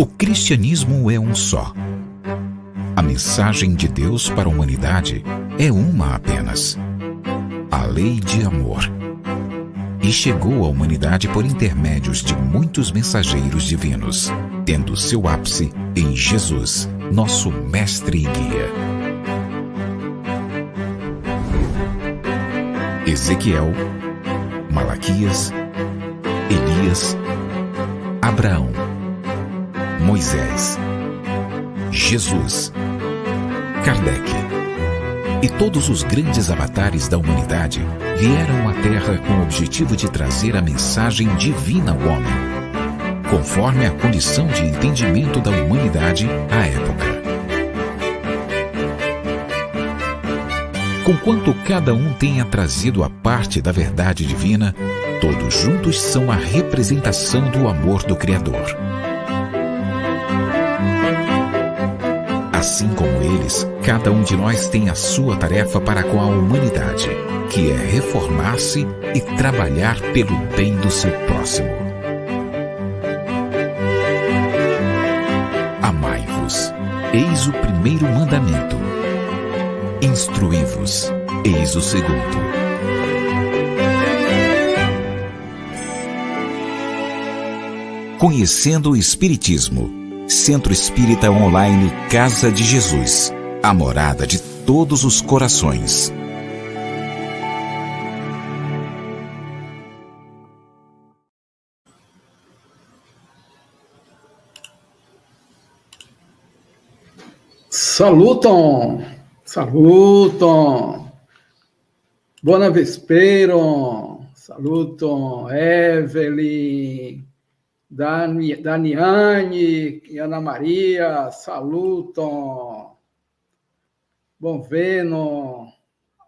O cristianismo é um só. A mensagem de Deus para a humanidade é uma apenas: a lei de amor. E chegou à humanidade por intermédios de muitos mensageiros divinos, tendo seu ápice em Jesus, nosso mestre e guia. Ezequiel, Malaquias, Elias, Abraão, Moisés, Jesus, Kardec e todos os grandes avatares da humanidade vieram à Terra com o objetivo de trazer a mensagem divina ao homem, conforme a condição de entendimento da humanidade à época. Conquanto cada um tenha trazido a parte da verdade divina, todos juntos são a representação do amor do Criador. Assim como eles, cada um de nós tem a sua tarefa para com a humanidade, que é reformar-se e trabalhar pelo bem do seu próximo. Amai-vos, eis o primeiro mandamento. Instruí-vos, eis o segundo. Conhecendo o Espiritismo. Centro Espírita Online Casa de Jesus, a morada de todos os corações. Saluton, saluton, buona vespero, saluton, Evelyn, Daniane e Ana Maria, salutam. Bom vendo.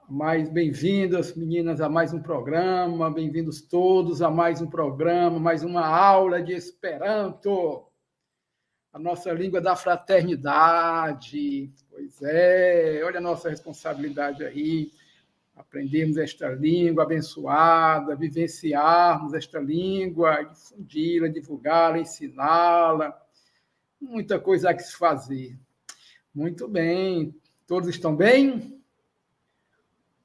Mais bem-vindas, meninas, a mais um programa. Bem-vindos todos a mais um programa, mais uma aula de Esperanto. A nossa língua da fraternidade. Pois é, olha a nossa responsabilidade aí. Aprendermos esta língua abençoada, vivenciarmos esta língua, difundi-la, divulgá-la, ensiná-la. Muita coisa há que se fazer. Muito bem. Todos estão bem?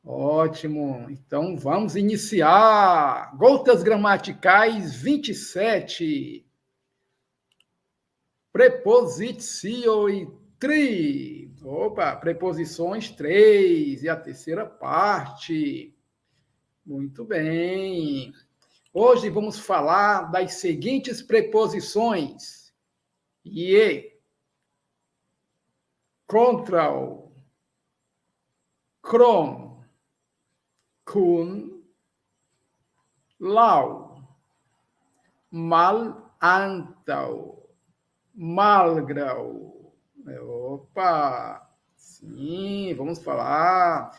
Ótimo. Então, vamos iniciar. Gotas gramaticais 27. Prepositio e tri. Opa, preposições 3 e a terceira parte. Muito bem. Hoje vamos falar das seguintes preposições. Ie, contrao, crom, cum, lau, mal antau, malgrau. Opa! Sim, vamos falar a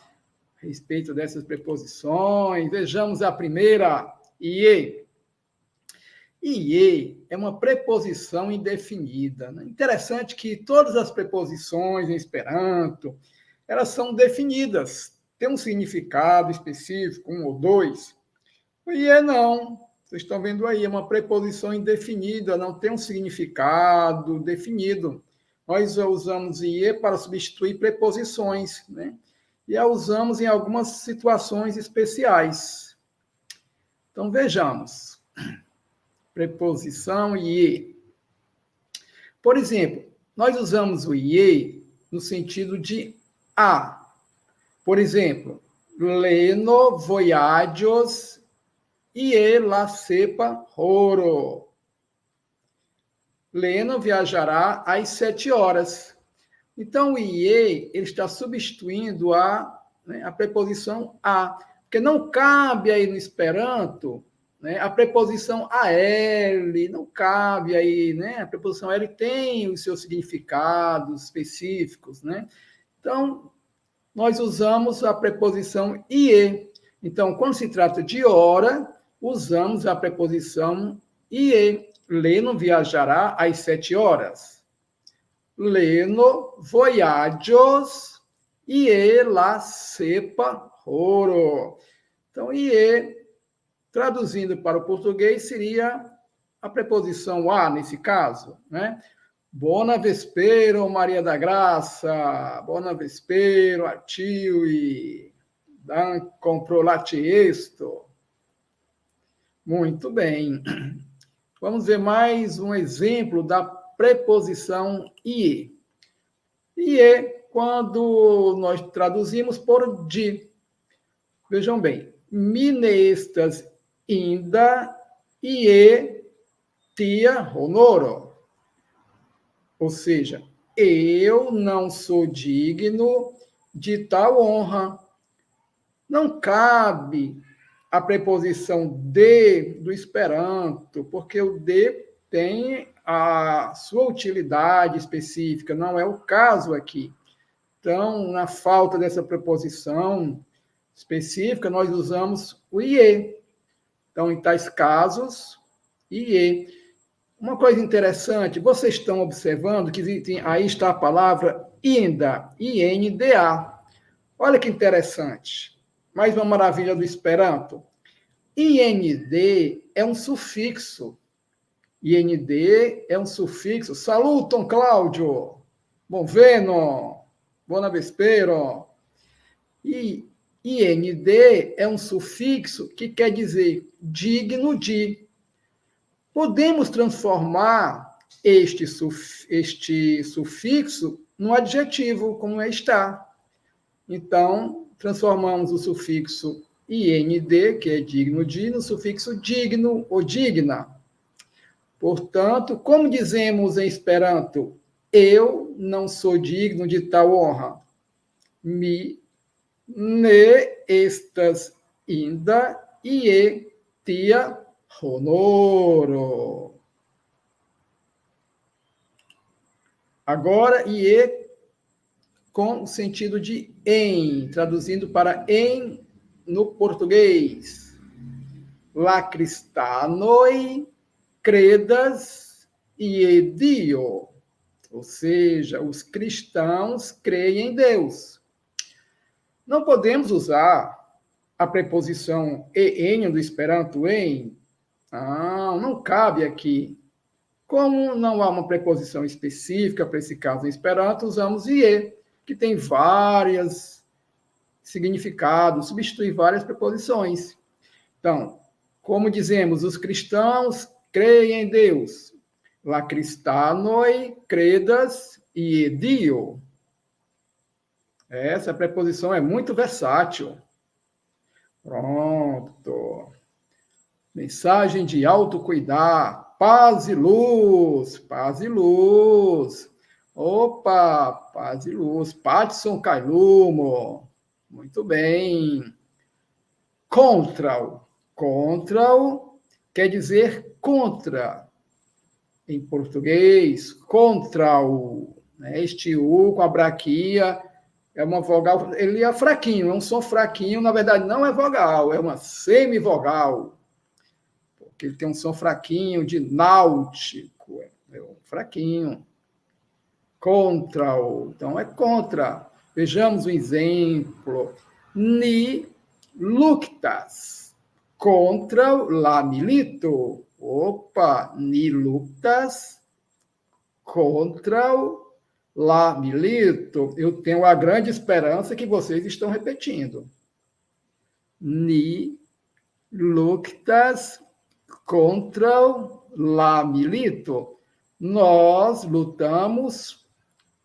respeito dessas preposições. Vejamos a primeira, ie. Ie é uma preposição indefinida. Interessante que todas as preposições em Esperanto, elas são definidas, têm um significado específico, um ou dois. O ie não. Vocês estão vendo aí, é uma preposição indefinida, não tem um significado definido. Nós usamos ie para substituir preposições, né? E a usamos em algumas situações especiais. Então, vejamos. Preposição ie. Por exemplo, nós usamos o ie no sentido de a. Por exemplo, leno voyagios ie la sepa horo. Leno viajará às 7 horas. Então, o ie ele está substituindo a preposição a, porque não cabe aí no Esperanto, né, a preposição AL, não cabe aí, né? A preposição L tem os seus significados específicos, né? Então, nós usamos a preposição ie. Então, quando se trata de hora, usamos a preposição ie. Leno viajará às 7 horas. Leno voyagios ie la sepa horo. Então, ie, traduzindo para o português, seria a preposição a, nesse caso, né? Bona vespero, Maria da Graça. Bona vespero, Artio e Dancon pro latiesto. Muito bem. Vamos ver mais um exemplo da preposição ie. Ie, quando nós traduzimos por de. Vejam bem, minestas inda ie tia honoro. Ou seja, eu não sou digno de tal honra. Não cabe a preposição de do Esperanto, porque o de tem a sua utilidade específica, não é o caso aqui. Então, na falta dessa preposição específica, nós usamos o ie. Então, em tais casos, ie. Uma coisa interessante, vocês estão observando que aí está a palavra inda, INDA. Olha que interessante. Mais uma maravilha do Esperanto. IND é um sufixo. IND é um sufixo. Saluton, Cláudio. Bonveno. Bona vespero. E IND é um sufixo que quer dizer digno de. Podemos transformar este sufixo num adjetivo, como está. Então, transformamos o sufixo IND, que é digno de, no sufixo digno ou digna. Portanto, como dizemos em Esperanto, eu não sou digno de tal honra. Mi ne estas inda ie tia honoro. Agora, ie com o sentido de em, traduzindo para em no português. Lacristanoi credas dio. Ou seja, os cristãos creem em Deus. Não podemos usar a preposição en do Esperanto em. Não cabe aqui. Como não há uma preposição específica para esse caso em Esperanto, usamos ie, que tem vários significados, substitui várias preposições. Então, como dizemos, os cristãos creem em Deus. Lacristanoi credas dio. Essa preposição é muito versátil. Pronto. Mensagem de autocuidar. Paz e luz. Paz e luz. Opa, paz e luz. Patson Cailumo. Muito bem. Contral. Contral quer dizer contra. Em português, contral. Este U com a braquia é uma vogal, ele é fraquinho, é um som fraquinho, na verdade não é vogal, é uma semivogal. Porque ele tem um som fraquinho de náutico, é um fraquinho. Contral, então é contra. Vejamos um exemplo. Ni luctas contra la milito. Opa, ni luctas contra la milito. Eu tenho a grande esperança que vocês estão repetindo. Ni luctas contra la milito. Nós lutamos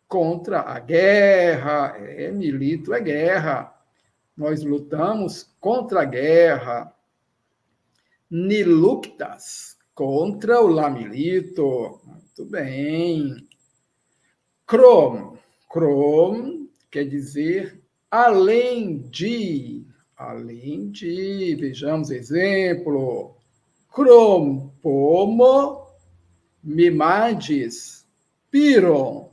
contra a guerra. Milito é guerra. Nós lutamos contra a guerra. Ni luctas contra o la milito. Muito bem. Crom. Crom quer dizer além de. Além de. Vejamos exemplo. Crom pomo mimades piron.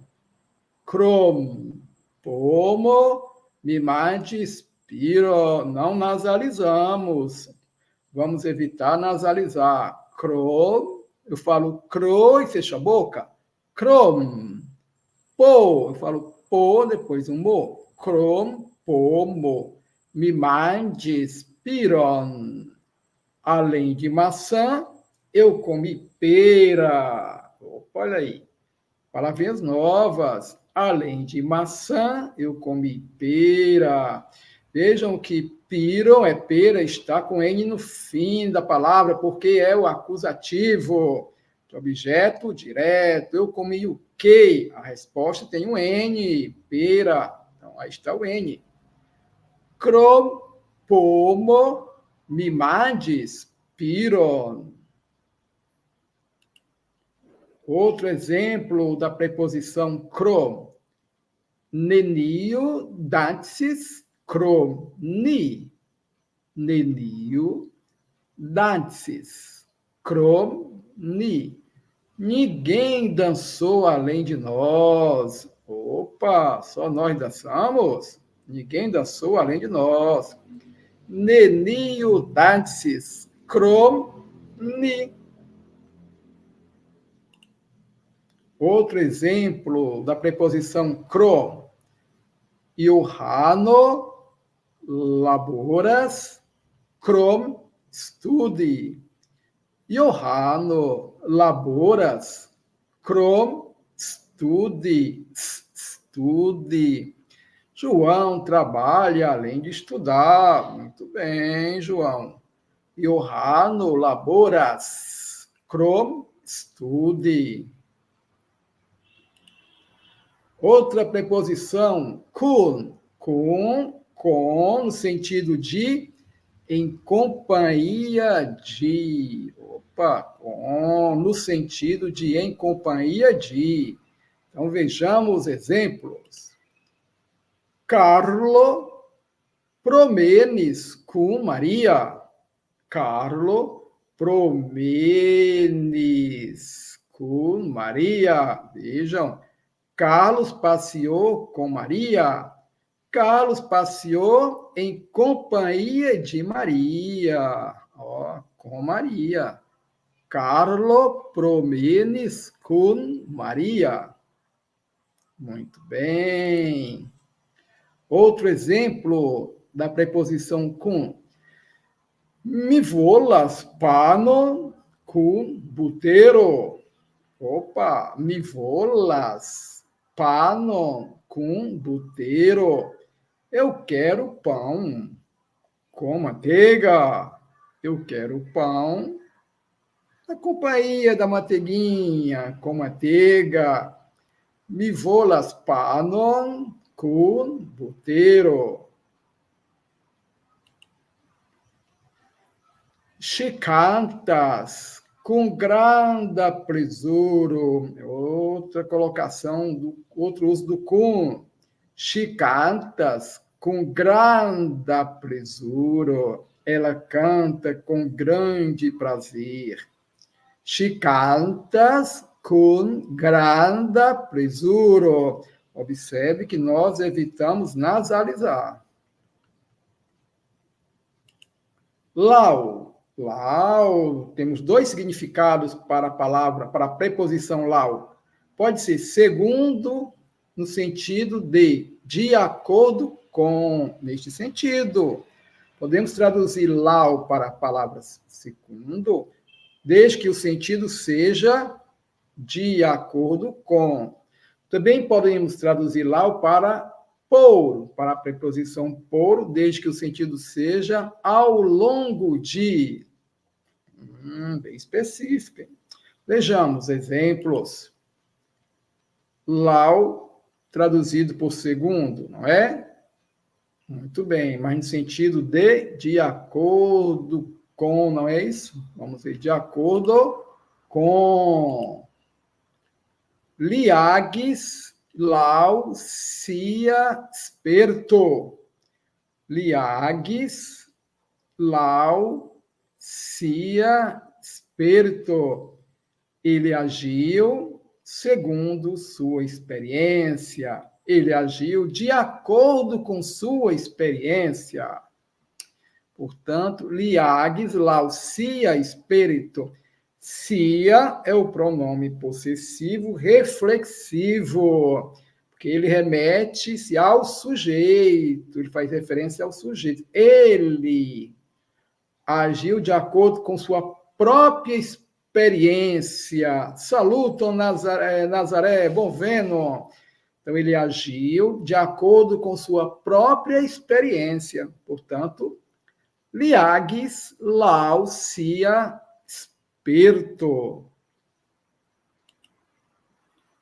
Crom pomo mimades piron. Não nasalizamos. Vamos evitar nasalizar. Crom, eu falo cro e fecho a boca. Crom. Po, eu falo po, depois um mo. Crom, pomo. Mimades piron. Além de maçã, eu comi pera. Opa, olha aí. Palavrinhas novas. Além de maçã, eu comi pera. Vejam que piro é pera, está com N no fim da palavra, porque é o acusativo. Objeto direto. Eu comi o quê? A resposta tem um N, pera. Então, aí está o N. Cropomo, mimades, piron. Outro exemplo da preposição cro. Nenio, dantes, cro, ni. Nenio, dantes, cro, ni. Ninguém dançou além de nós. Opa, só nós dançamos? Ninguém dançou além de nós. Nenio, dantes, cro, ni. Outro exemplo da preposição cro. Iohano, laboras, crom, studi. Iohano, laboras, crom, studi. João trabalha além de estudar. Muito bem, João. Iohano, laboras, crom, studi. Outra preposição, com, no sentido de em companhia de. Opa, com, no sentido de em companhia de. Então, vejamos exemplos. Carlo promenes com Maria. Carlo promenes com Maria. Vejam. Carlos passeou com Maria. Carlos passeou em companhia de Maria. Com Maria. Carlo promenes com Maria. Muito bem. Outro exemplo da preposição com. Mi volas pano com butero. Opa, mi volas pano com butero. Eu quero pão com manteiga. Eu quero pão na companhia da manteiguinha com manteiga. Mi volas pano com butero. Se cantas com grande apresuro. Outra colocação, outro uso do com. Se cantas com grande apresuro. Ela canta com grande prazer. Se cantas com grande apresuro. Observe que nós evitamos nasalizar. Lau. Lau, temos dois significados para a palavra, para a preposição lau. Pode ser segundo, no sentido de acordo com, neste sentido. Podemos traduzir lau para a palavra segundo, desde que o sentido seja de acordo com. Também podemos traduzir lau para para a preposição por, desde que o sentido seja ao longo de. Bem específico. Vejamos exemplos. Lau, traduzido por segundo, não é? Muito bem, mas no sentido de acordo com, não é isso? Vamos ver, de acordo com. Liagues, lau, sia, esperto. Liagues, lau, sia, esperto. Ele agiu segundo sua experiência. Ele agiu de acordo com sua experiência. Portanto, liagues, lau, sia, esperto. Sia é o pronome possessivo reflexivo, porque ele remete-se ao sujeito, ele faz referência ao sujeito. Ele agiu de acordo com sua própria experiência. Salutam, Nazaré, bom veno. Então, ele agiu de acordo com sua própria experiência. Portanto, liagis lau sia spirito.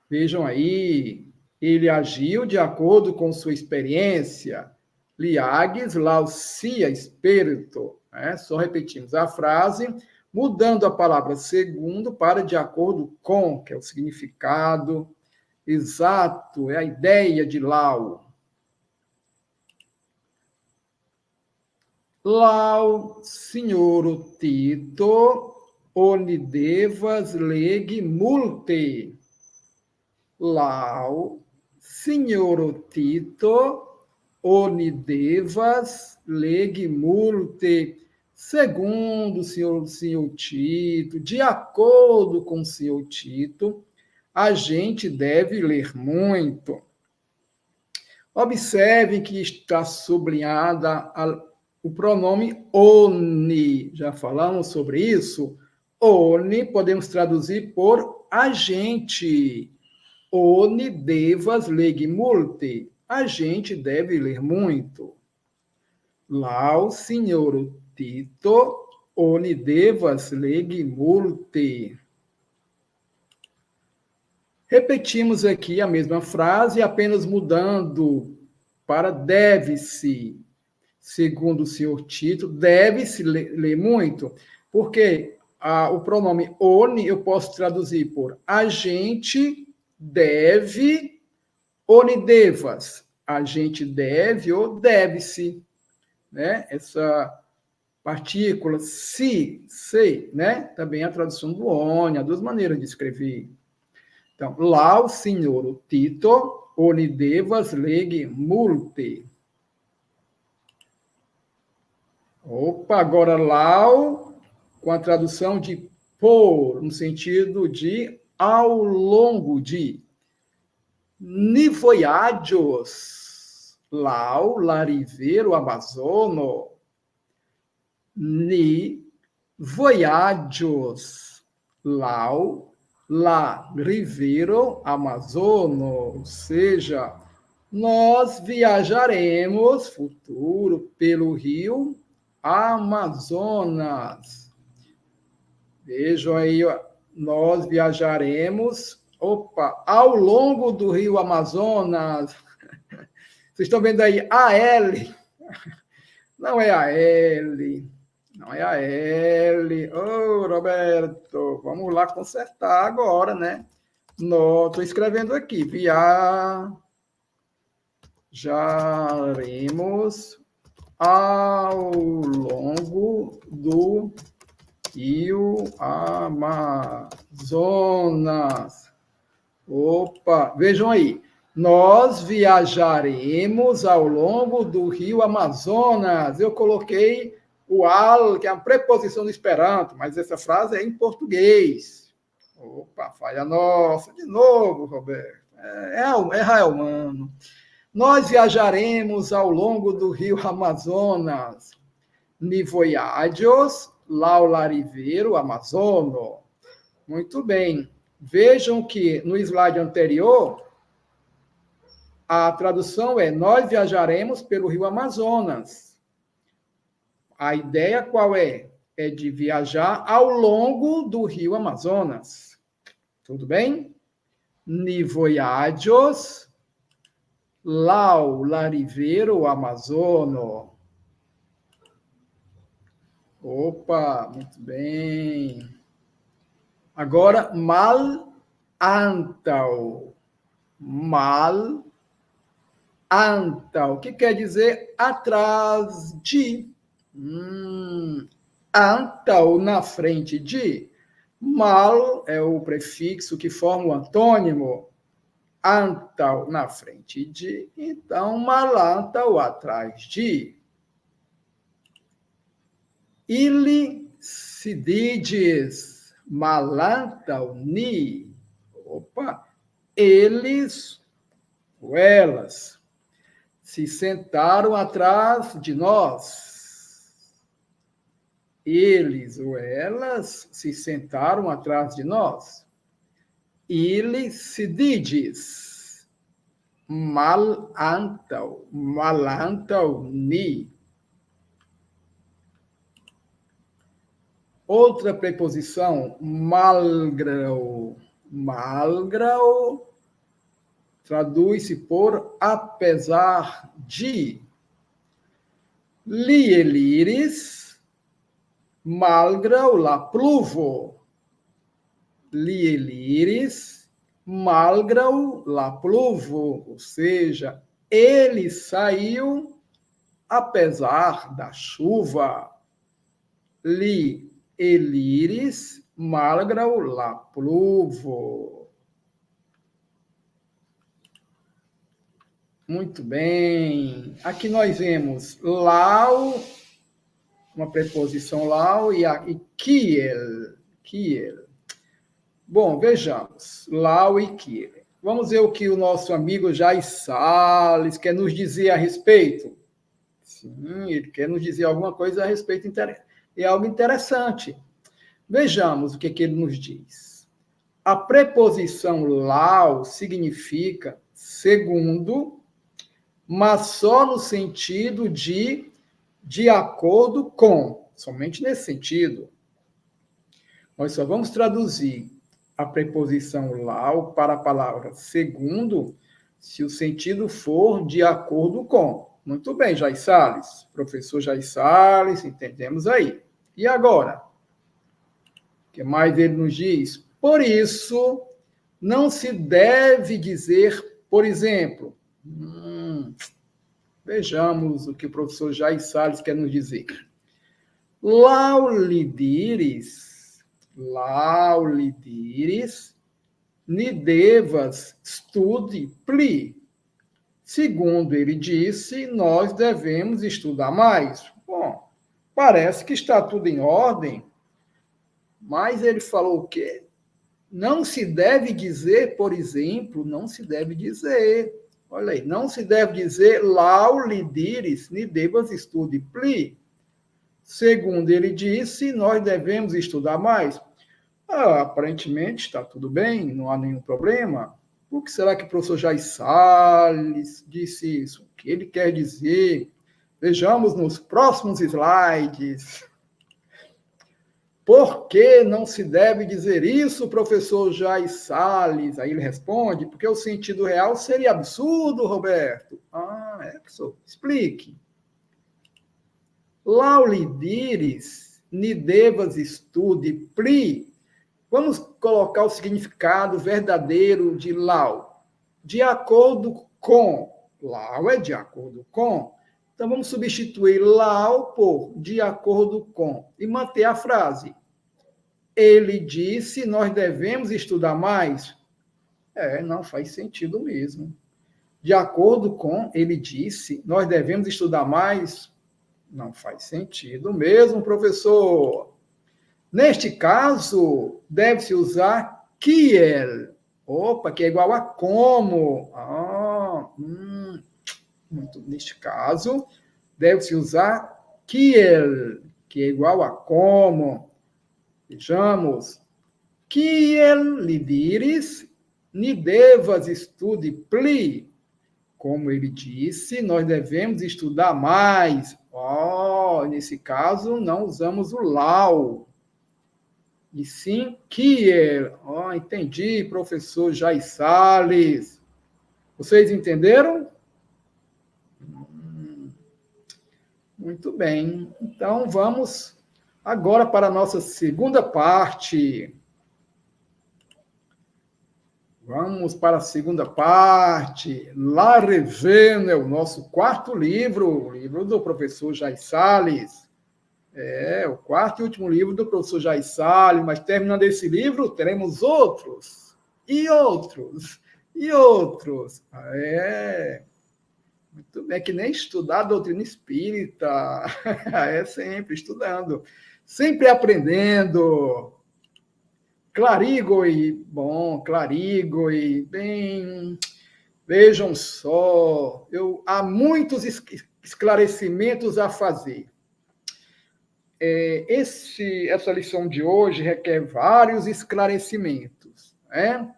Vejam aí, ele agiu de acordo com sua experiência. Liagis lau sia spirito. Só repetimos a frase, mudando a palavra segundo para de acordo com, que é o significado exato, é a ideia de lau. Lau, signoro Tito, oni devas legi multe. Lau, signoro Tito, oni devas legi multe. Segundo o senhor Tito, de acordo com o senhor Tito, a gente deve ler muito. Observe que está sublinhada o pronome oni. Já falamos sobre isso? Oni podemos traduzir por agente. Oni devas legi multe. A gente deve ler muito. Lau signoro Tito, oni devas legi multe. Repetimos aqui a mesma frase, apenas mudando para deve-se. Segundo o senhor Tito, deve-se ler muito, porque o pronome oni eu posso traduzir por agente deve, oni devas. Agente deve ou deve-se. Né? Essa partícula se, né? Também é a tradução do oni, há duas maneiras de escrever. Então, lau signoro Tito, oni devas legi multe. Opa, agora lau, com a tradução de por, no sentido de ao longo de. Ni voyagios, lau la rivero Amazono. Ni voyagios, lau la rivero Amazono. Ou seja, nós viajaremos, futuro, pelo rio Amazonas. Vejam aí, nós viajaremos, ao longo do rio Amazonas. Vocês estão vendo aí a L? Não é a L, não é a L. Ô, Roberto, vamos lá consertar agora, né? Estou escrevendo aqui, viajaremos ao longo do rio Amazonas. Opa, vejam aí. Nós viajaremos ao longo do rio Amazonas. Eu coloquei o al, que é a preposição do Esperanto, mas essa frase é em português. Opa, falha nossa. De novo, Roberto. Erra é humano. Nós viajaremos ao longo do rio Amazonas. Ni voyagios lau la rivero Amazono. Muito bem. Vejam que no slide anterior, a tradução é nós viajaremos pelo rio Amazonas. A ideia qual é? É de viajar ao longo do rio Amazonas. Tudo bem? Ni voyagios lau la rivero Amazono. Opa, muito bem. Agora, mal antau. Mal antau. O que quer dizer atrás de? Antau, na frente de. Mal é o prefixo que forma o antônimo. Antau, na frente de. Então, malantau, atrás de. Ili se diz malantau ni. Opa! Eles ou elas se sentaram atrás de nós. eles ou elas se sentaram atrás de nós. Ele se diz, malantaw ni. Outra preposição, malgrau. Malgrau traduz-se por apesar de. Li eliris, malgrau la pluvo. Li eliris, malgrau la pluvo. Ou seja, ele saiu apesar da chuva. Li eliris, malgrau la pluvo. Muito bem. Aqui nós vemos lau, uma preposição lau, e kiel. Kiel. Bom, vejamos. Lau e kiel. Vamos ver o que o nosso amigo Jair Salles quer nos dizer a respeito. Sim, ele quer nos dizer alguma coisa a respeito. É algo interessante. Vejamos o que ele nos diz. A preposição lau significa segundo, mas só no sentido de acordo com, somente nesse sentido. Nós só vamos traduzir a preposição lau para a palavra segundo, se o sentido for de acordo com. Muito bem, Jair Salles. Professor Jair Salles, entendemos aí. E agora? O que mais ele nos diz? Por isso, não se deve dizer, por exemplo, vejamos o que o professor Jair Salles quer nos dizer. Laulidiris, ni devas studi pli. Segundo ele disse, nós devemos estudar mais. Bom, parece que está tudo em ordem, mas ele falou o quê? Não se deve dizer, por exemplo, não se deve dizer, olha aí, não se deve dizer laulidiris, ni devas studi pli. Segundo ele disse, nós devemos estudar mais. Aparentemente está tudo bem, não há nenhum problema. Por que será que o professor Jair Salles disse isso? O que ele quer dizer? Vejamos nos próximos slides. Por que não se deve dizer isso, professor Jair Salles? Aí ele responde, porque o sentido real seria absurdo, Roberto. Professor, explique. Laulidiris, ni devas studi pli. Vamos colocar o significado verdadeiro de lau. De acordo com. Lau é de acordo com. Então, vamos substituir lau por de acordo com. E manter a frase. Ele disse, nós devemos estudar mais. Não faz sentido mesmo. De acordo com, ele disse, nós devemos estudar mais. Não faz sentido mesmo, professor. Neste caso, deve-se usar kiel. Opa, que é igual a como. Neste caso, deve-se usar kiel, que é igual a como. Vejamos. Kiel lidiris, ni devas studi pli. Como ele disse, nós devemos estudar mais. Nesse caso, não usamos o lau. E sim, kiel. Entendi, professor Jair Salles. Vocês entenderam? Muito bem. Então, vamos agora para a nossa segunda parte. Vamos para a segunda parte. La Revena, o nosso quarto livro, o livro do professor Jair Salles. O quarto e último livro do professor Jair Salles, mas terminando esse livro, teremos outros, e outros, e outros. Muito bem, que nem estudar a doutrina espírita, sempre estudando, sempre aprendendo. Clarigoi, bem, vejam só, há muitos esclarecimentos a fazer. essa lição de hoje requer vários esclarecimentos, né?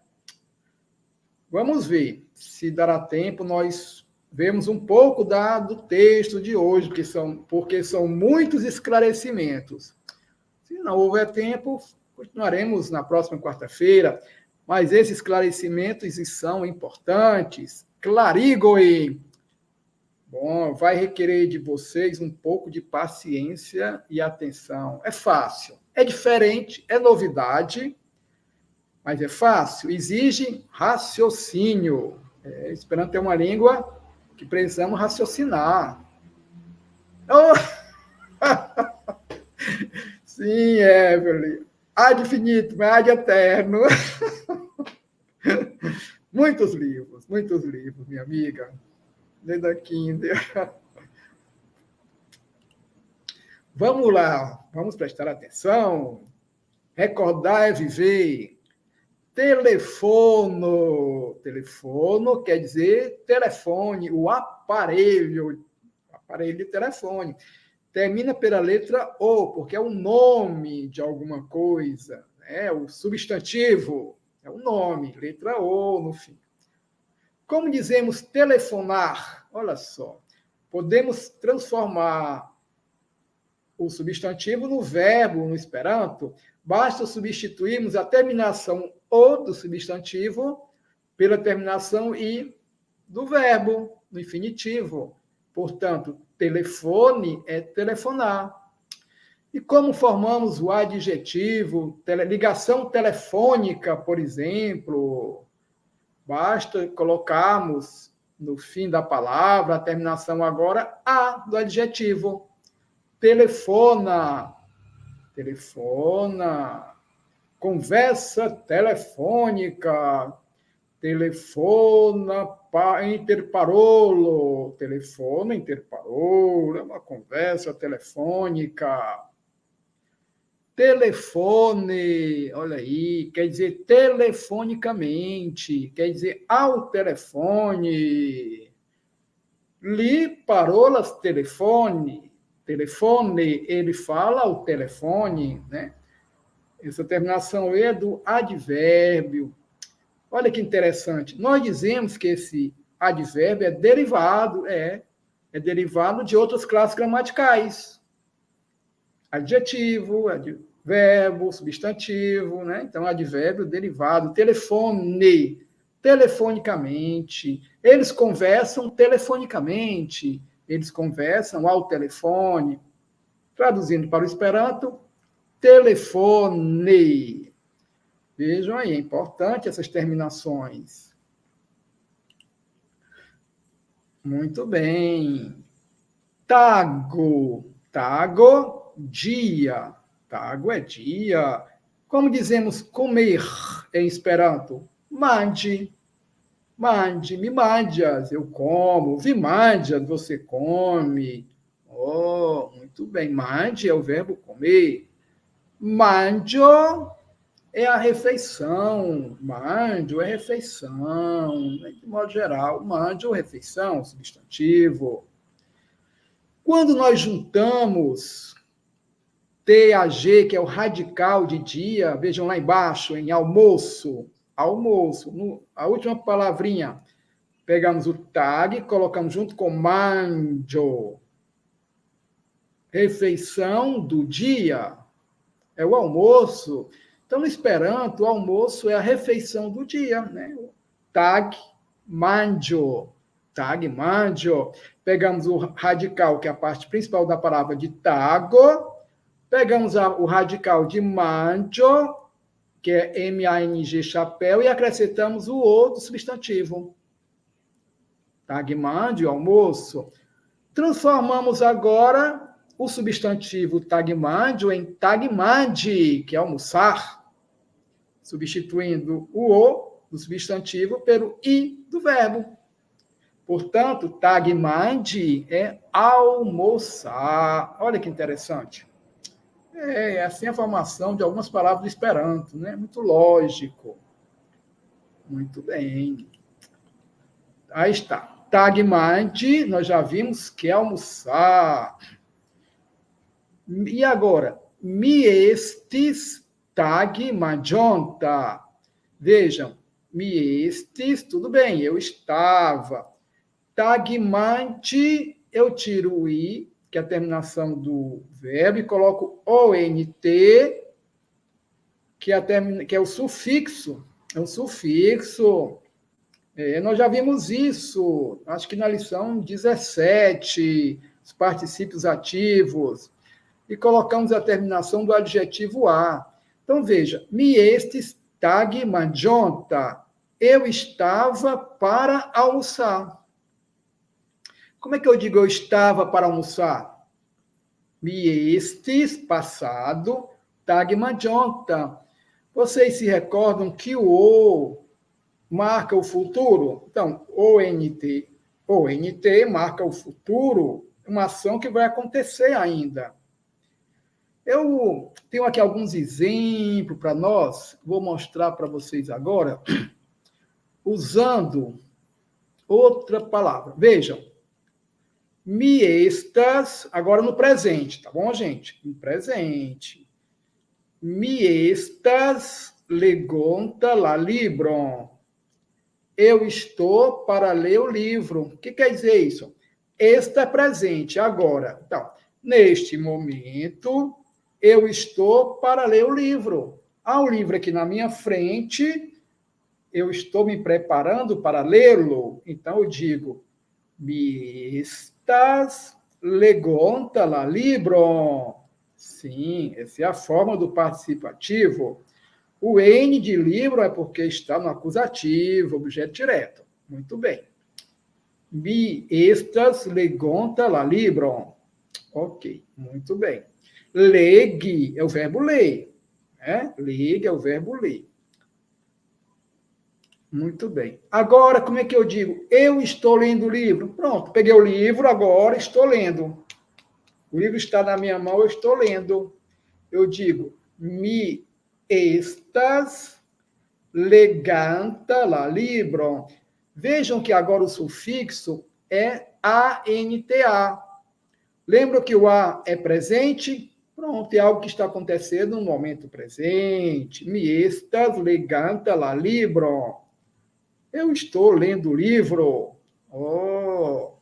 Vamos ver se dará tempo nós vemos um pouco do texto de hoje, porque são muitos esclarecimentos. Se não houver tempo, continuaremos na próxima quarta-feira, mas esses esclarecimentos são importantes. Clarigoe! Bom, vai requerer de vocês um pouco de paciência e atenção. É fácil, é diferente, é novidade, mas é fácil. Exige raciocínio. Esperanto é uma língua que precisamos raciocinar. Oh! Sim, Evelyn. Ad infinitum, ad eterno. Muitos livros, minha amiga. Desde a Kinder. Vamos lá, vamos prestar atenção. Recordar é viver. Telefono. Telefono quer dizer telefone, o aparelho de telefone. Termina pela letra O, porque é o nome de alguma coisa, né? O substantivo é o nome, letra O no fim. Como dizemos telefonar? Olha só, podemos transformar o substantivo no verbo no Esperanto, basta substituirmos a terminação O do substantivo pela terminação I do verbo, no infinitivo. Portanto, telefone é telefonar. E como formamos o adjetivo, ligação telefônica, por exemplo? Basta colocarmos no fim da palavra, a terminação agora, A do adjetivo. Telefona. Telefona. Conversa telefônica. Telefona interparolo. Telefona interparolo. É uma conversa telefônica. Telefone, olha aí, quer dizer telefonicamente, quer dizer ao telefone. Li parolas telefone. Telefone, ele fala ao telefone, né? Essa terminação é do advérbio. Olha que interessante. Nós dizemos que esse advérbio é derivado de outras classes gramaticais. Adjetivo, verbo, substantivo, né? Então, advérbio derivado. Telefone, telefonicamente. Eles conversam telefonicamente. Eles conversam ao telefone. Traduzindo para o Esperanto, telefone. Vejam aí, é importante essas terminações. Muito bem. Tago. Tago, dia. Tago é dia. Como dizemos comer em Esperanto? Mande. Mande, me mandias, eu como. Vi mandias, você come. Oh, muito bem. Mande é o verbo comer. Mandio é a refeição. Mandio é refeição. De modo geral, mandio é refeição, substantivo. Quando nós juntamos T a G, que é o radical de dia, vejam lá embaixo, em almoço, almoço, a última palavrinha, pegamos o tag, colocamos junto com manjo, refeição do dia, é o almoço. Então, no Esperanto, o almoço é a refeição do dia, né? Tag, manjo. Tag, manjo. Pegamos o radical, que é a parte principal da palavra de tago. Pegamos o radical de manjo, que é M-A-N-G, chapéu, e acrescentamos o O do substantivo. Tag, manjo, almoço. Transformamos agora o substantivo tagmandio em tagmandi, que é almoçar, substituindo o O do substantivo pelo I do verbo. Portanto, tagmandi é almoçar. Olha que interessante. É assim a formação de algumas palavras do Esperanto, né? Muito lógico. Muito bem. Aí está. Tagmandi, nós já vimos que é almoçar. E agora, mi estis tagmanĝonta. Vejam, mi estis, tudo bem, eu estava. Tagmanĝi, eu tiro o i, que é a terminação do verbo, e coloco ont, que é o sufixo. É um sufixo. Nós já vimos isso, acho que na lição 17, os particípios ativos, e colocamos a terminação do adjetivo a. Então, veja, mi estis tagmanĝonta. Eu estava para almoçar. Como é que eu digo eu estava para almoçar? Mi estis, passado, tagmanĝonta. Vocês se recordam que o "o" marca o futuro? Então, ONT marca o futuro, uma ação que vai acontecer ainda. Eu tenho aqui alguns exemplos para nós, vou mostrar para vocês agora, usando outra palavra. Vejam, mi estas, agora no presente, tá bom, gente? No presente. Mi estas legonta la libron. Eu estou para ler o livro. O que quer dizer isso? Esta é presente, agora. Então, neste momento, eu estou para ler o livro. Há um livro aqui na minha frente, eu estou me preparando para lê-lo. Então, eu digo, mi estas legonta la libron. Sim, essa é a forma do participativo. O N de livro é porque está no acusativo, objeto direto. Muito bem. Mi estas legonta la libron. Ok, muito bem. Legi é o verbo ler. Né? Legi é o verbo ler. Muito bem. Agora, como é que eu digo? Eu estou lendo o livro. Pronto, peguei o livro, agora estou lendo. O livro está na minha mão, eu estou lendo. Eu digo, mi estas leganta la libron. Vejam que agora o sufixo é anta. Lembram que o a é presente? Pronto, é algo que está acontecendo no momento presente. Mi estas leganta la libron. Eu estou lendo o livro. Oh,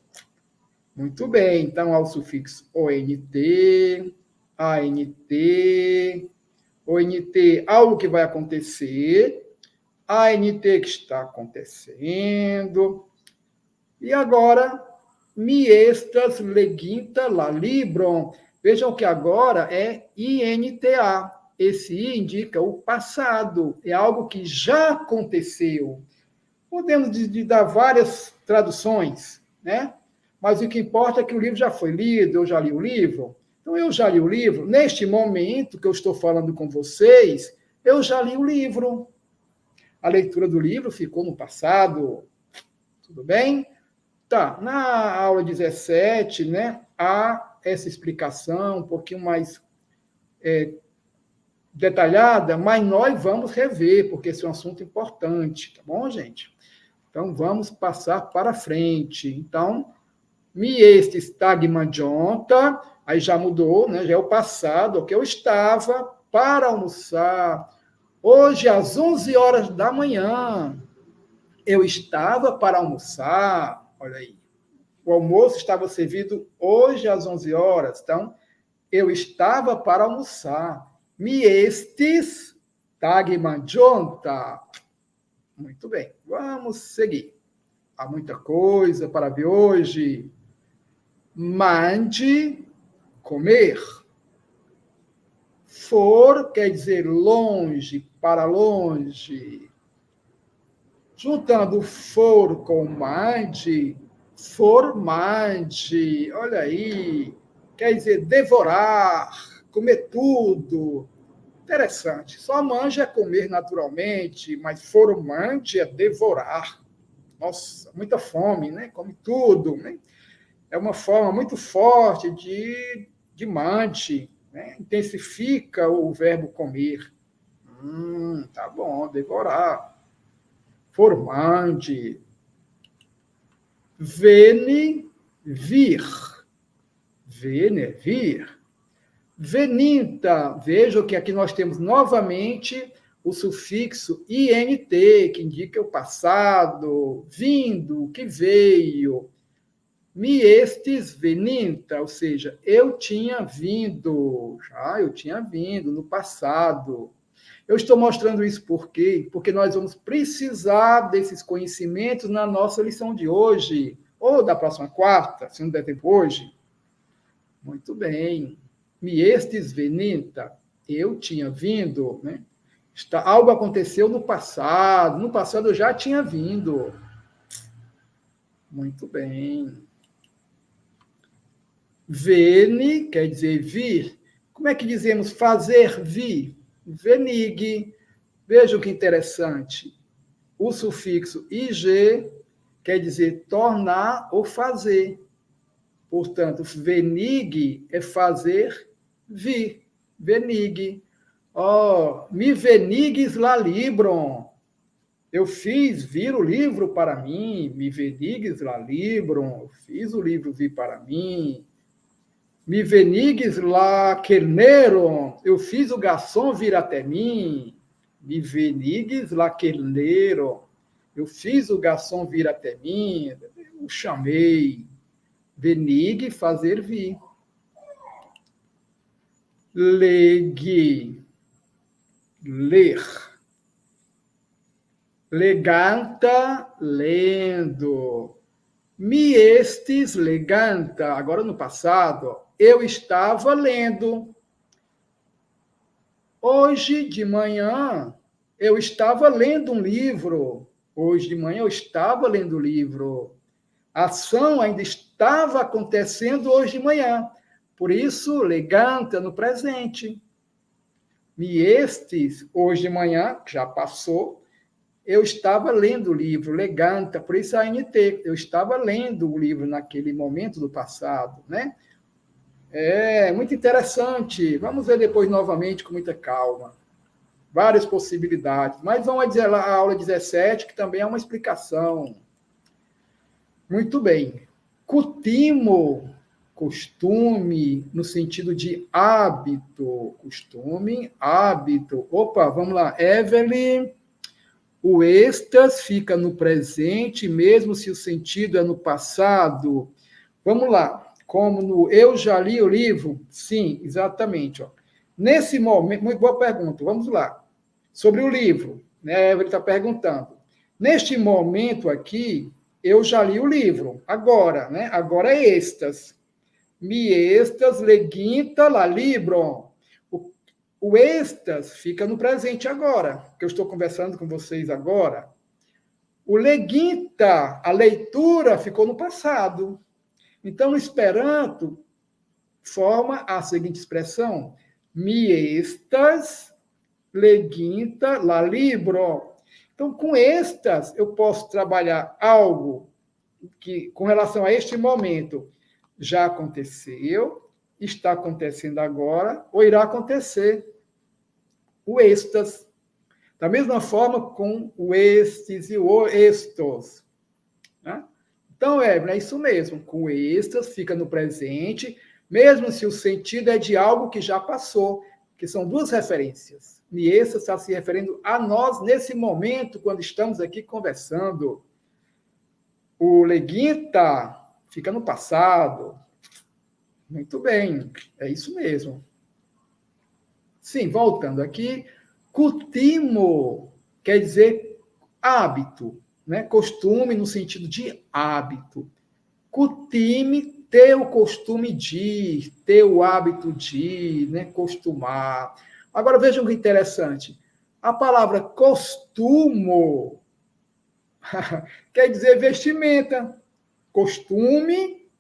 muito bem. Então, há o sufixo ONT, ANT, ONT, algo que vai acontecer, ANT que está acontecendo. E agora, mi estas leginta la libron. Vejam que agora é INTA. Esse I indica o passado, é algo que já aconteceu. Podemos dar várias traduções, né? Mas o que importa é que o livro já foi lido, eu já li o livro. Então, eu já li o livro. Neste momento que eu estou falando com vocês, eu já li o livro. A leitura do livro ficou no passado. Tudo bem? Tá, na aula 17, né, há essa explicação um pouquinho mais detalhada, mas nós vamos rever, porque esse é um assunto importante, tá bom, gente? Então, vamos passar para frente. Então, mi estis tagmanĝonta, aí já mudou, né? Já é o passado, que eu estava para almoçar. Hoje, às 11 horas da manhã, eu estava para almoçar. Olha aí. O almoço estava servido hoje às 11 horas. Então, eu estava para almoçar. Mi estis tagmanĝonta. Muito bem, vamos seguir. Há muita coisa para ver hoje. Manĝi, comer. For quer dizer longe, para longe. Juntando for com manĝi, formanĝi. Olha aí, quer dizer devorar, comer tudo. Interessante. Só mangia é comer naturalmente, mas formanĝi é devorar. Nossa, muita fome, né? Come tudo, né? É uma forma muito forte de manĝi, né? Intensifica o verbo comer. Tá bom, devorar. Formanĝi. Veni, vir. Veni é vir. Veninta, vejam que aqui nós temos novamente o sufixo INT, que indica o passado, vindo, que veio. Mi estis veninta, ou seja, eu tinha vindo, eu tinha vindo no passado. Eu estou mostrando isso por quê? Porque nós vamos precisar desses conhecimentos na nossa lição de hoje, ou da próxima quarta, se não der tempo hoje. Muito bem. Mi estis veninta, eu tinha vindo, né? Algo aconteceu no passado eu já tinha vindo. Muito bem. Veni quer dizer vir. Como é que dizemos fazer vir? Venig. Vejam que interessante. O sufixo ig quer dizer tornar ou fazer. Portanto, venig é fazer vir. Venig. Mi venigis la libron. Eu fiz vir o livro para mim. Mi venigis la libron. Eu fiz o livro vir para mim. Mi venigis la kelneron. Eu fiz o garçom vir até mim. Mi venigis la kelneron. Eu fiz o garçom vir até mim. Eu chamei. Venig, fazer vir. Legi, ler. Leganta, lendo. Mi estis leganta. Agora no passado, eu estava lendo. Hoje de manhã, eu estava lendo um livro. Hoje de manhã, eu estava lendo o livro. A ação ainda estava acontecendo hoje de manhã. Por isso, leganta no presente. Mi estis, hoje de manhã, que já passou, eu estava lendo o livro, leganta, por isso a NT. Eu estava lendo o livro naquele momento do passado, né? É muito interessante. Vamos ver depois novamente com muita calma. Várias possibilidades. Mas vamos dizer lá a aula 17, que também é uma explicação. Muito bem. Cutimo, costume, no sentido de hábito. Costume, hábito. Opa, vamos lá. Evelyn, o estas fica no presente, mesmo se o sentido é no passado. Vamos lá. Como no eu já li o livro? Sim, exatamente. Ó. Nesse momento, muito boa pergunta. Vamos lá. Sobre o livro, né? Evelyn está perguntando. Neste momento aqui, eu já li o livro. Agora, né? Agora é estas. Mi estas leginta la libro. O estas fica no presente agora, que eu estou conversando com vocês agora. O leginta, a leitura, ficou no passado. Então, no Esperanto, forma a seguinte expressão: mi estas leginta la libro. Então, com estas, eu posso trabalhar algo que, com relação a este momento, já aconteceu, está acontecendo agora, ou irá acontecer. O estas. Da mesma forma com o estes e o estos. Né? Então, é isso mesmo. Com estas, fica no presente, mesmo se o sentido é de algo que já passou, que são duas referências. E essa está se referindo a nós nesse momento, quando estamos aqui conversando. O leginta fica no passado. Muito bem, é isso mesmo. Sim, voltando aqui, cutimo quer dizer hábito, né? Costume no sentido de hábito. Cutime, ter o costume de, ter o hábito de, né? Costumar. Agora vejam que interessante. A palavra costumo quer dizer vestimenta. Costume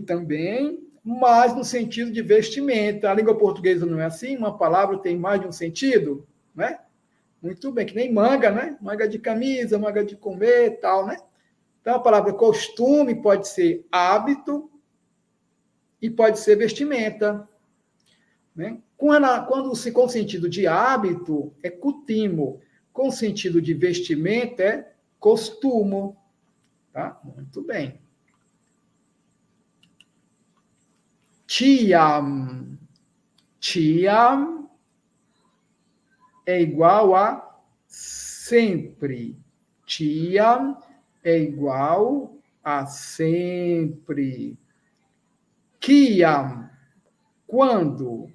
também, mas no sentido de vestimenta. A língua portuguesa não é assim? Uma palavra tem mais de um sentido, né? Muito bem, que nem manga, né? Manga de camisa, manga de comer, tal, né? Então, a palavra costume pode ser hábito e pode ser vestimenta. Né? Quando se com sentido de hábito, é cutimo. Com sentido de vestimenta, é costumo. Tá? Muito bem. Tiam. Tiam é igual a sempre. Tiam é igual a sempre. Kiam, quando?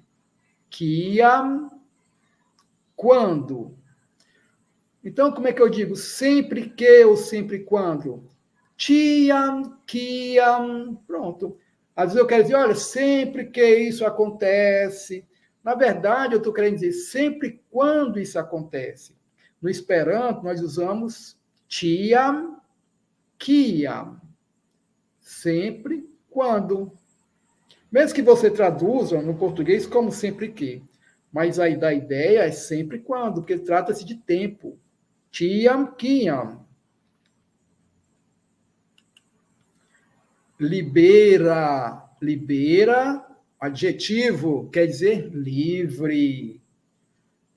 Kiam, quando? Então, como é que eu digo? Sempre que ou sempre quando? Tiam, kiam, pronto. Às vezes eu quero dizer, olha, sempre que isso acontece. Na verdade, eu estou querendo dizer sempre quando isso acontece. No Esperanto, nós usamos tiam, kiam. Sempre quando. Mesmo que você traduza no português como sempre que. Mas aí da ideia é sempre quando, porque trata-se de tempo. Tiam, kiam. Libera. Libera, adjetivo, quer dizer livre.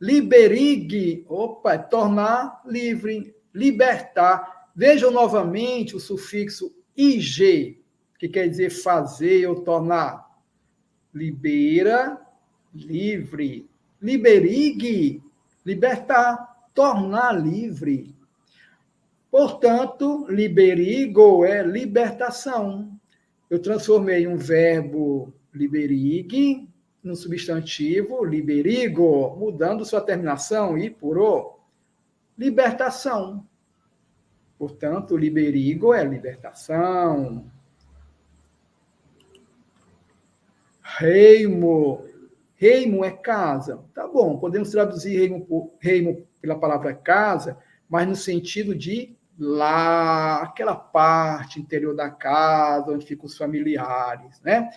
Liberig, opa, é tornar livre. Libertar. Vejam novamente o sufixo ig, que quer dizer fazer ou tornar. Libera, livre. Liberig, libertar, tornar livre. Portanto, liberigo é libertação. Eu transformei um verbo liberig no substantivo liberigo, mudando sua terminação i por o. Libertação. Portanto, liberigo é libertação. Reimo. Reimo é casa. Tá bom, podemos traduzir reimo pela palavra casa, mas no sentido de lá, aquela parte interior da casa, onde ficam os familiares, né?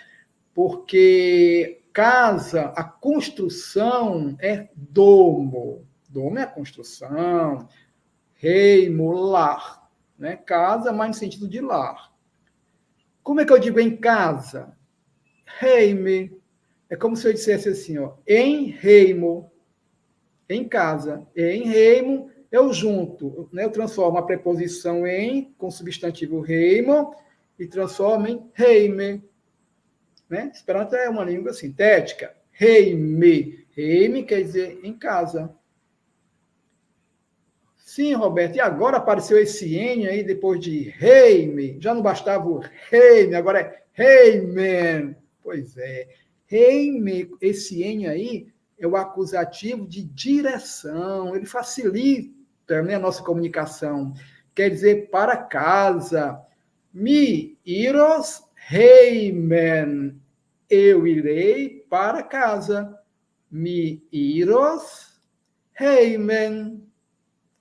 Porque casa, a construção é domo. Domo é a construção. Reimo, lar. Né? Casa, mas no sentido de lar. Como é que eu digo em casa? Reime. É como se eu dissesse assim, ó, em reimo, em casa. Em reimo, eu junto, né? Eu transformo a preposição em com o substantivo reimo e transformo em reime. Né? Esperanto é uma língua sintética. Reime. Reime quer dizer em casa. Sim, Roberto, e agora apareceu esse N aí depois de reime. Já não bastava o reime, agora é reimen. Pois é. Reime, esse N aí é o acusativo de direção. Ele facilita, né, a nossa comunicação. Quer dizer para casa. Mi iros reimen. Eu irei para casa. Mi iros reimen.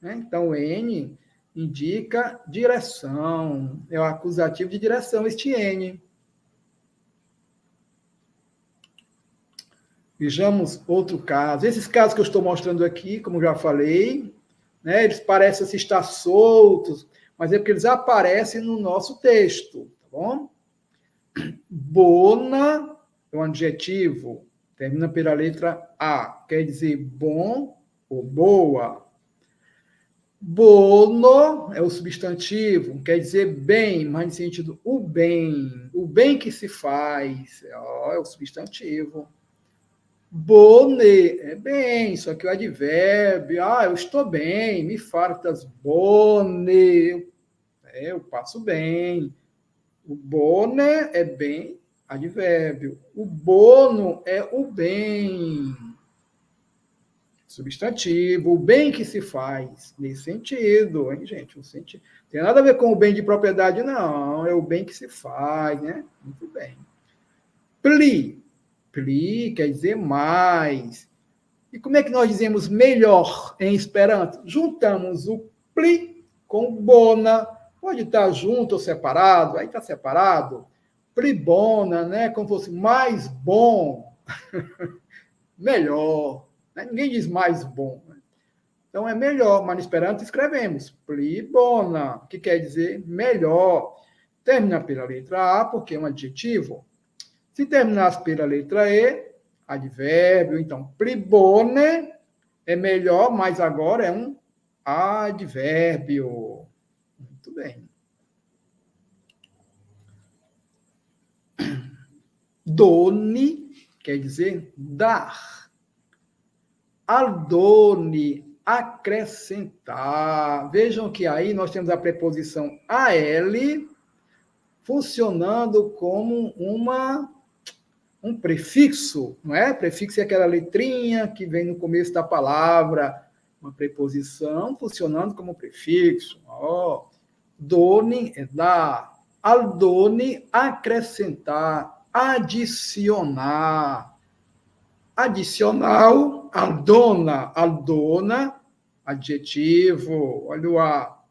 Então, N indica direção. É o acusativo de direção, este N. Vejamos outro caso. Esses casos que eu estou mostrando aqui, como já falei, né, eles parecem assim, estar soltos, mas é porque eles aparecem no nosso texto, tá bom? Bona é um adjetivo, termina pela letra A, quer dizer bom ou boa. Bono é o substantivo, quer dizer bem, mas no sentido o bem que se faz, é o substantivo. Bone é bem, só que o advérbio, eu estou bem, me fartas bone, eu passo bem. O bone é bem, advérbio. O bono é o bem, substantivo, o bem que se faz, nesse sentido, hein, gente? O sentido. Não tem nada a ver com o bem de propriedade, não, é o bem que se faz, né? Muito bem. Pli. Pli quer dizer mais. E como é que nós dizemos melhor em Esperanto? Juntamos o pli com o bona. Pode estar junto ou separado, aí está separado. Pli bona, né? Como fosse mais bom, melhor. Ninguém diz mais bom. Então é melhor, mas no Esperanto escrevemos pli bona, que quer dizer melhor. Termina pela letra A, porque é um adjetivo. Se terminasse pela letra E, advérbio, então, pli bone é melhor, mas agora é um advérbio. Muito bem. Done quer dizer dar. Aldone, acrescentar. Vejam que aí nós temos a preposição AL funcionando como um prefixo, não é? Prefixo é aquela letrinha que vem no começo da palavra, uma preposição funcionando como prefixo. Oh, done é dar. Aldone, acrescentar, adicionar. Adicional, aldona, adjetivo, olha o A.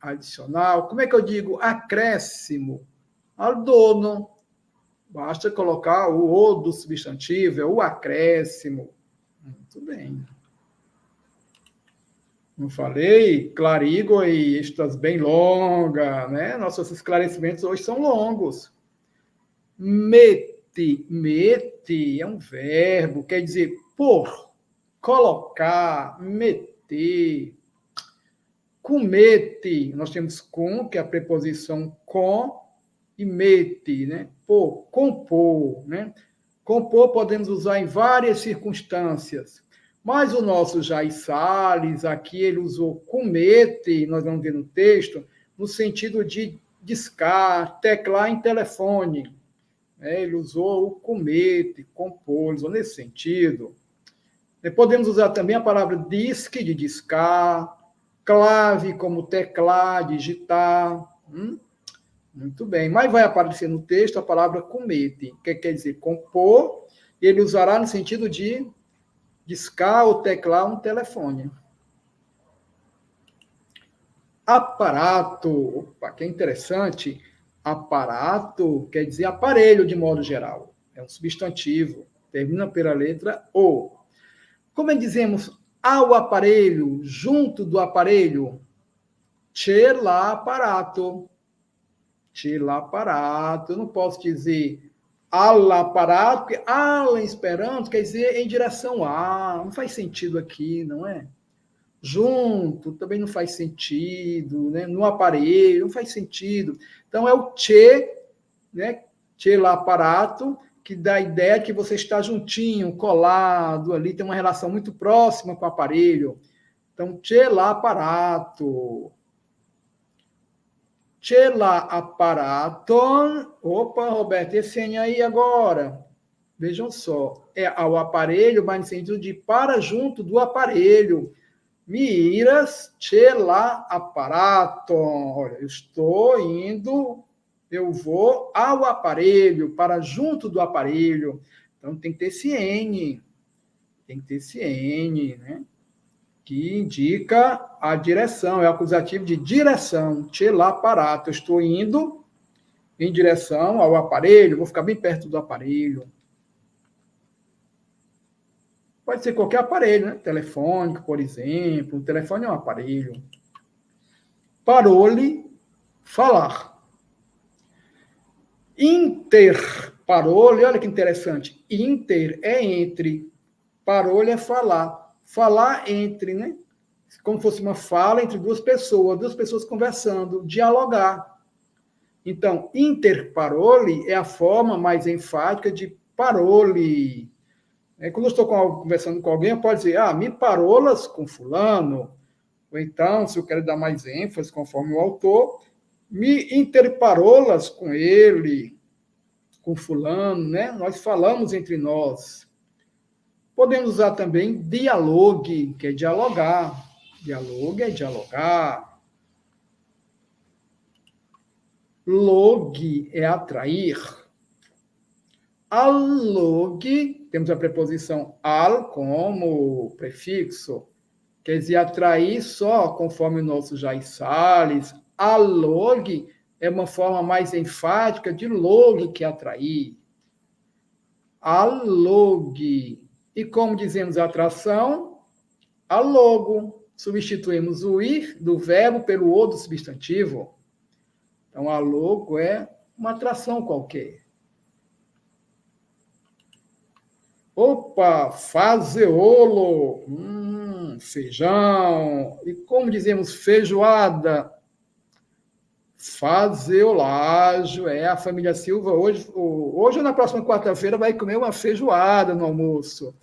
Adicional, como é que eu digo acréscimo? Aldono. Basta colocar o O do substantivo, é o acréscimo. Muito bem. Não falei? Clarigo e estas bem longa, né? Nossos esclarecimentos hoje são longos. Mete é um verbo, quer dizer pôr, colocar, meter. Comete, nós temos com, que é a preposição com, e mete, né? Pôr, compor, né? Compor podemos usar em várias circunstâncias, mas o nosso Jair Salles, aqui ele usou comete, nós vamos ver no texto, no sentido de discar, teclar em telefone. Ele usou o comete, compor, usou nesse sentido. Podemos usar também a palavra disque, de discar, clave, como teclar, digitar. Muito bem. Mas vai aparecer no texto a palavra comete, que quer dizer compor, e ele usará no sentido de discar ou teclar um telefone. Aparato. Opa, que interessante. Aparato quer dizer aparelho, de modo geral. É um substantivo. Termina pela letra O. Como dizemos ao aparelho, junto do aparelho? C'è l'aparato. C'è l'aparato. Eu não posso dizer all'aparato, porque alla em esperanto quer dizer em direção a. Não faz sentido aqui, não é? Junto também não faz sentido, né? No aparelho não faz sentido. Então é o c'è, né? C'è l'aparato, que dá a ideia que você está juntinho, colado ali, tem uma relação muito próxima com o aparelho. Então, c'è l'aparato. C'è l'aparato. Opa, Roberto, esse N aí agora. Vejam só, é ao aparelho, mas no sentido de para junto do aparelho. Miras, c'è l'aparato. Olha, eu estou indo, eu vou ao aparelho, para junto do aparelho. Então, tem que ter esse N. Tem que ter esse N, né? Que indica a direção, é o acusativo de direção. C'è l'aparato. Eu estou indo em direção ao aparelho, vou ficar bem perto do aparelho. Pode ser qualquer aparelho, né? Telefônico, por exemplo. O telefone é um aparelho. Parole, falar. Interparole, olha que interessante. Inter é entre, parole é falar. Falar entre, né? Como fosse uma fala entre duas pessoas conversando, dialogar. Então, interparole é a forma mais enfática de parole. Quando eu estou conversando com alguém, eu posso dizer, me parolas com fulano. Ou então, se eu quero dar mais ênfase, conforme o autor, me interparolas com ele, com fulano, né? Nós falamos entre nós. Podemos usar também dialogue, que é dialogar. Dialogue é dialogar. Logue é atrair. Allogue, temos a preposição al como prefixo, quer dizer atrair só, conforme o nosso Jair Salles. Allogue é uma forma mais enfática de logue, que é atrair. Allogue. E como dizemos atração? Allogo. Substituímos o ir do verbo pelo o do substantivo. Então, allogo é uma atração qualquer. Opa, fazeolo, feijão. E como dizemos feijoada? Fazeolágio, a família Silva hoje ou na próxima quarta-feira vai comer uma feijoada no almoço.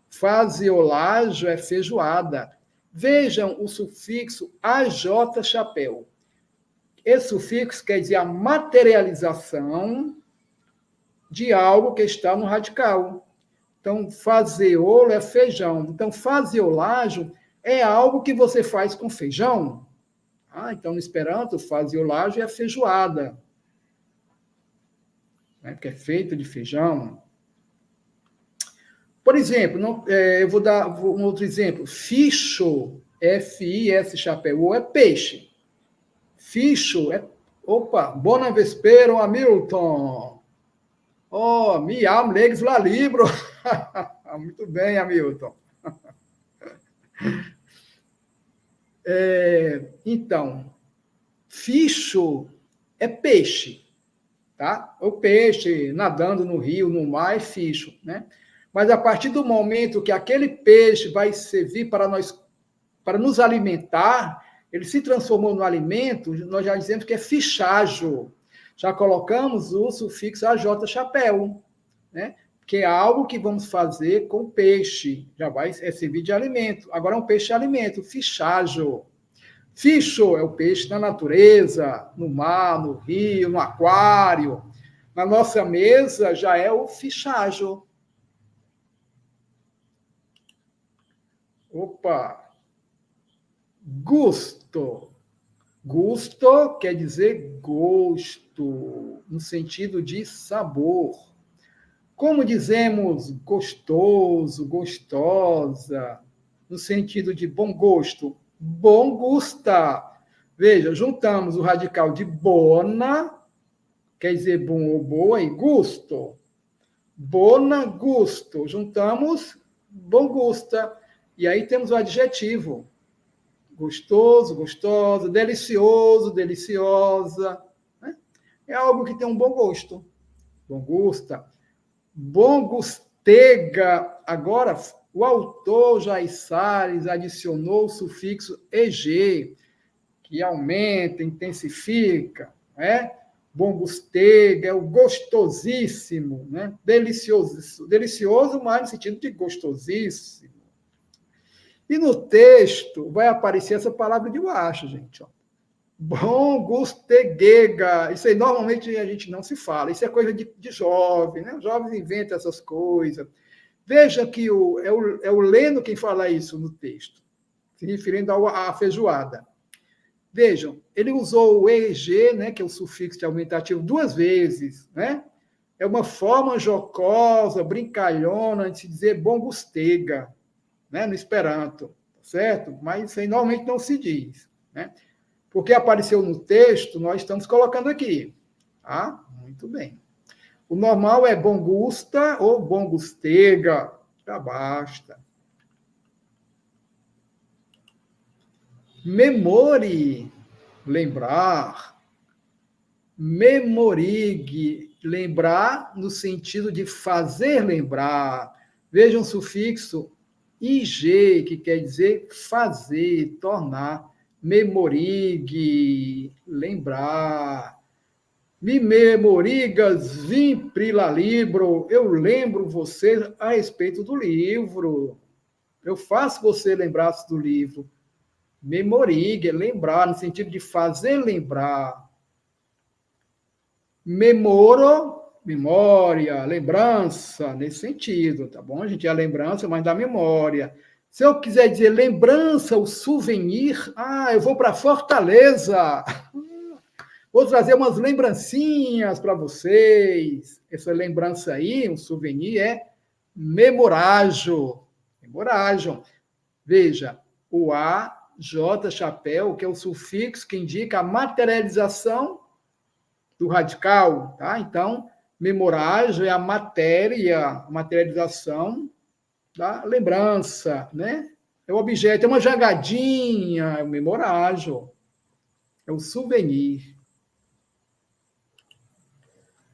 Fazeolágio é feijoada. Vejam o sufixo AJ chapéu. Esse sufixo quer dizer a materialização de algo que está no radical. Então, fazeolo é feijão. Então, fazeolágio é algo que você faz com feijão. Então, no Esperanto, fazeolágio é feijoada. Porque é feito de feijão. Por exemplo, eu vou dar um outro exemplo. Ficho, F-I-S chapéu, é peixe. Ficho é... Opa, bona vespero, Hamilton. Oh, mi am legs la libro. Muito bem, Hamilton. Então, ficho é peixe, tá? O peixe nadando no rio, no mar, é ficho, né? Mas a partir do momento que aquele peixe vai servir para nos alimentar, ele se transformou no alimento, nós já dizemos que é fichajo. Já colocamos o sufixo AJ chapéu, né? Que é algo que vamos fazer com peixe, já vai servir de alimento. Agora é um peixe de alimento, fichajo. Ficho é o peixe na natureza, no mar, no rio, no aquário. Na nossa mesa já é o fichajo. Opa! Gusto. Gusto quer dizer gosto, no sentido de sabor. Como dizemos gostoso, gostosa, no sentido de bom gosto? Bom gusta. Veja, juntamos o radical de bona, quer dizer bom ou boa, e gusto. Bona, gusto. Juntamos bom gusta. E aí temos o adjetivo. Gostoso, gostosa, delicioso, deliciosa. Né? É algo que tem um bom gosto. Bom gusta. Bom gustega. Agora, o autor Jair Salles adicionou o sufixo EG, que aumenta, intensifica. Né? Bom gustega é o gostosíssimo, né? Delicioso, delicioso, mas no sentido de gostosíssimo. E no texto vai aparecer essa palavra de baixo, gente. Ó. Bom gustegega. Isso aí normalmente a gente não se fala. Isso é coisa de jovem, né? Os jovens inventam essas coisas. Veja que é o Leno quem fala isso no texto, se referindo à feijoada. Vejam, ele usou o EG, né, que é o sufixo de aumentativo, 2 vezes. Né? É uma forma jocosa, brincalhona de se dizer bom gustega. Né, no Esperanto, certo? Mas isso aí normalmente não se diz. Né? Porque apareceu no texto, nós estamos colocando aqui. Tá? Muito bem. O normal é bom gusta ou bom gustega. Já basta. Memori, lembrar. Memorig, lembrar no sentido de fazer lembrar. Vejam o sufixo IG, que quer dizer fazer, tornar. Memorig, lembrar. Me memorigas vim prila libro. Eu lembro você a respeito do livro. Eu faço você lembrar-se do livro. Memorig, lembrar, no sentido de fazer lembrar. Memoro, memória, lembrança, nesse sentido, tá bom? A gente é a lembrança, mas da memória. Se eu quiser dizer lembrança, o souvenir, eu vou para Fortaleza. Vou trazer umas lembrancinhas para vocês. Essa lembrança aí, um souvenir, é memorágio. Memorágio. Veja, o AJ chapéu, que é o sufixo que indica a materialização do radical, tá? Então, memorágio é a matéria, a materialização da lembrança, né? É o objeto, é uma jangadinha, é o memorágio, é o souvenir.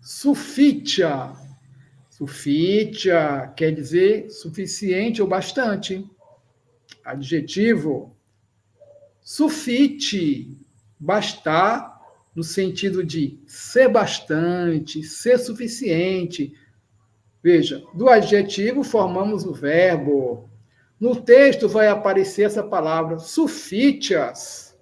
Sufitia. Sufitia quer dizer suficiente ou bastante. Adjetivo. Sufite, bastar no sentido de ser bastante, ser suficiente. Veja, do adjetivo formamos o verbo. No texto vai aparecer essa palavra sufícias,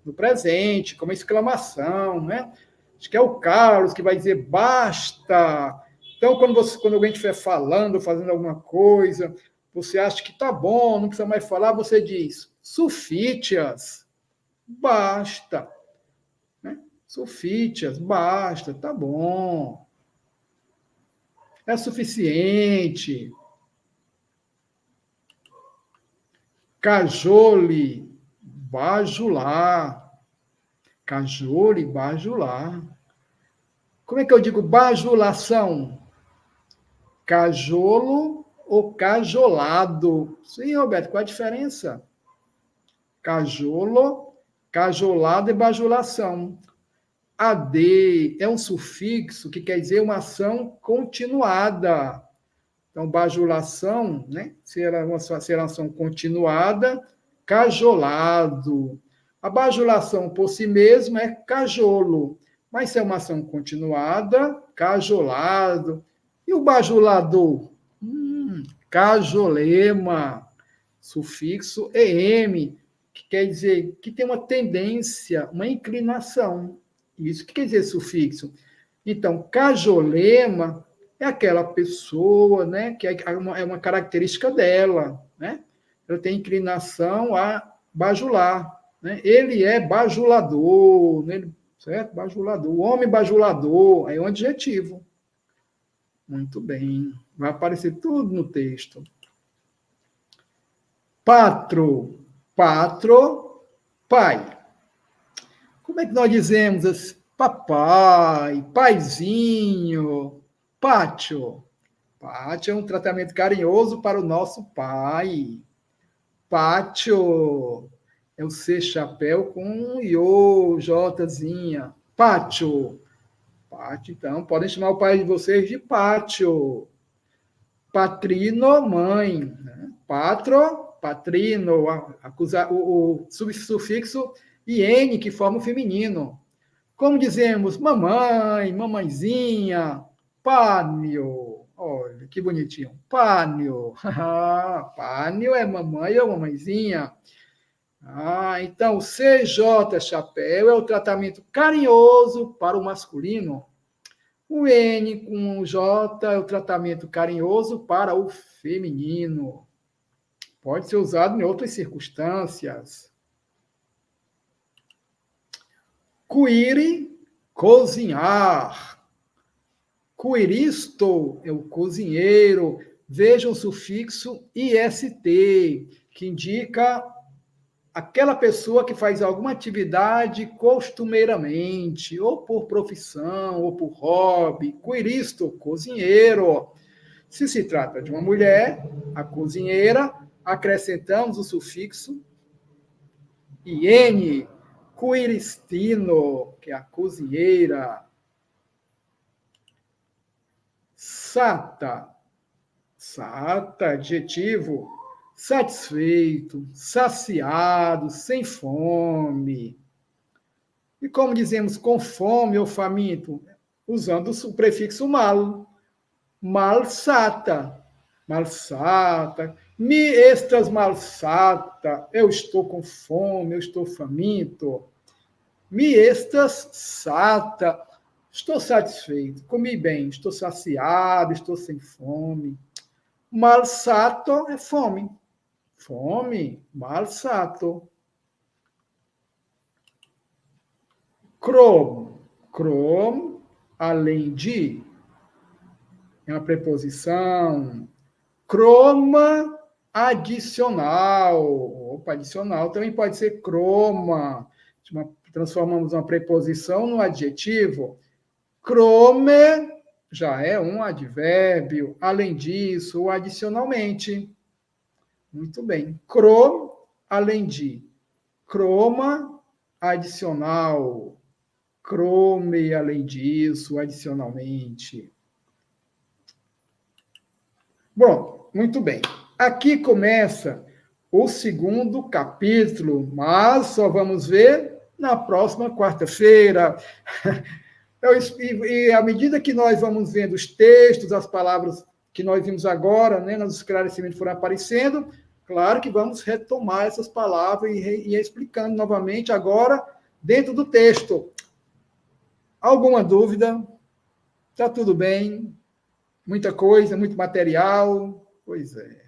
no presente, como exclamação, né? Acho que é o Carlos que vai dizer basta. Então, quando alguém estiver falando, fazendo alguma coisa, você acha que está bom, não precisa mais falar, você diz sufícias, basta. Né? Sufícias, basta, tá bom. É suficiente. Cajole, bajular. Cajole, bajular. Como é que eu digo bajulação? Cajolo ou cajolado? Sim, Roberto, qual a diferença? Cajolo, cajolado e bajulação. AD é um sufixo que quer dizer uma ação continuada. Então, bajulação, né? Será uma ação continuada, cajolado. A bajulação por si mesma é cajolo, mas se é uma ação continuada, cajolado. E o bajulador? Cajolema, sufixo em, que quer dizer que tem uma tendência, uma inclinação. Isso que quer dizer sufixo. Então, cajolema é aquela pessoa, né, que é uma característica dela, né? Ela tem inclinação a bajular, né? Ele é bajulador, né? Certo? Bajulador. O homem bajulador é um adjetivo. Muito bem. Vai aparecer tudo no texto. Patro. Patro, pai. Como é que nós dizemos assim? Papai, paizinho, pátio. Pátio é um tratamento carinhoso para o nosso pai. Pátio é o C chapéu com um iô, Jzinha. Pátio. Pátio, então, podem chamar o pai de vocês de pátio. Patrino, mãe. Né? Patro, patrino, o sufixo iene, que forma o feminino. Como dizemos, mamãe, mamãezinha, pânio. Olha, que bonitinho. Pânio. Pânio é mamãe ou mamãezinha. Então, CJ chapéu é o tratamento carinhoso para o masculino. O N com o J é o tratamento carinhoso para o feminino. Pode ser usado em outras circunstâncias. Cuire, cozinhar. Cuiristo é o cozinheiro. Veja o sufixo IST, que indica aquela pessoa que faz alguma atividade costumeiramente, ou por profissão, ou por hobby. Cuiristo, cozinheiro. Se trata de uma mulher, a cozinheira, acrescentamos o sufixo iene, cuiristino, que é a cozinheira. Sata, sata, adjetivo, satisfeito, saciado, sem fome. E como dizemos com fome ou faminto? Usando o prefixo mal. Malsata, malsata, mi estas malsata, eu estou com fome, eu estou faminto. Mi estas sata, estou satisfeito, comi bem, estou saciado, estou sem fome. Malsato é fome. Fome, malsato. Crom, crom, além de, é uma preposição. Croma adicional. Opa, adicional também pode ser croma. Transformamos uma preposição no adjetivo. Crome já é um advérbio. Além disso, ou adicionalmente. Muito bem. Crom, além de. Croma, adicional. Crome, além disso, adicionalmente. Bom, muito bem. Aqui começa o segundo capítulo, mas só vamos ver na próxima quarta-feira. E à medida que nós vamos vendo os textos, as palavras que nós vimos agora, né, nos esclarecimentos foram aparecendo, claro que vamos retomar essas palavras e explicando novamente agora dentro do texto. Alguma dúvida? Está tudo bem? Muita coisa, muito material? Pois é.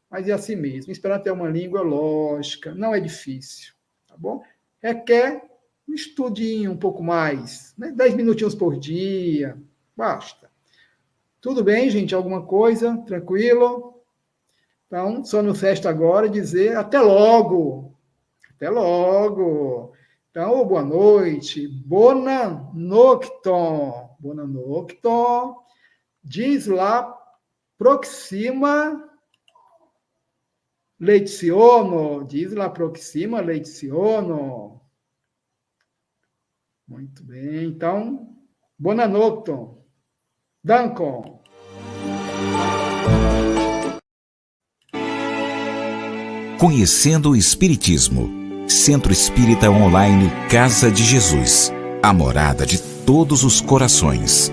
Mas é assim mesmo. Esperanto é uma língua lógica, não é difícil, tá bom? Requer um estudinho um pouco mais, né? 10 minutinhos por dia, basta. Tudo bem, gente? Alguma coisa? Tranquilo? Então, só nos resta agora dizer até logo. Até logo. Então, boa noite. Bona nocton. Bona nocton. Diz lá, proxima leciono. Diz lá, proxima leciono. Muito bem. Então, bona nocton. Dankon. Conhecendo o Espiritismo. Centro Espírita Online Casa de Jesus. A morada de todos os corações.